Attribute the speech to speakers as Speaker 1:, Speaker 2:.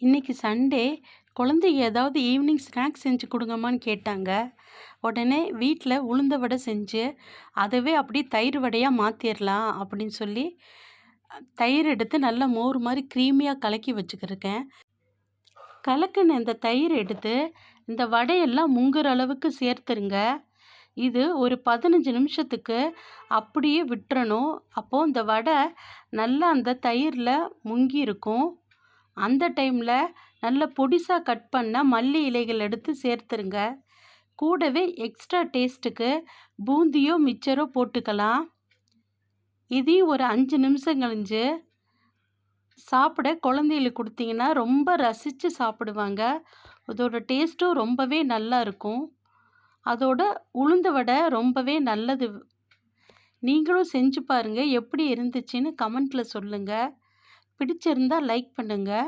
Speaker 1: இன்னைக்கு சண்டே குழந்தைங்க ஏதாவது ஈவினிங் ஸ்நாக்ஸ் செஞ்சு கொடுங்கம்மான்னு கேட்டாங்க. உடனே வீட்டில் உளுந்த வடை செஞ்சு அதவே அப்படியே தயிர் வடையாக மாற்றிடலாம் அப்படின்னு சொல்லி தயிர் எடுத்து நல்லா மோர் மாதிரி க்ரீமியாக கலக்கி வச்சுக்கிருக்கேன். கலக்கின இந்த தயிர் எடுத்து இந்த வடையெல்லாம் முங்குற அளவுக்கு சேர்த்துருங்க. இது ஒரு 15 நிமிஷத்துக்கு அப்படியே விட்டுறணும். அப்போது இந்த வடை நல்லா அந்த தயிரில் முங்கி இருக்கும். அந்த டைமில் நல்ல பொடிசாக கட் பண்ண மல்லி இலைகள் எடுத்து சேர்த்துருங்க. கூடவே எக்ஸ்ட்ரா டேஸ்ட்டுக்கு பூந்தியோ மிச்சரோ போட்டுக்கலாம். இதையும் ஒரு 5 நிமிஷம் கழிஞ்சு சாப்பிட குழந்தைகளுக்கு கொடுத்தீங்கன்னா ரொம்ப ரசித்து சாப்பிடுவாங்க. அதோட டேஸ்ட்டும் ரொம்பவே நல்லா இருக்கும். அதோட உளுந்த வடை ரொம்பவே நல்லது. நீங்களும் செஞ்சு பாருங்கள். எப்படி இருந்துச்சுன்னு கமெண்ட்டில் சொல்லுங்கள். பிடிச்சிருந்தா லைக் பண்ணுங்கள்.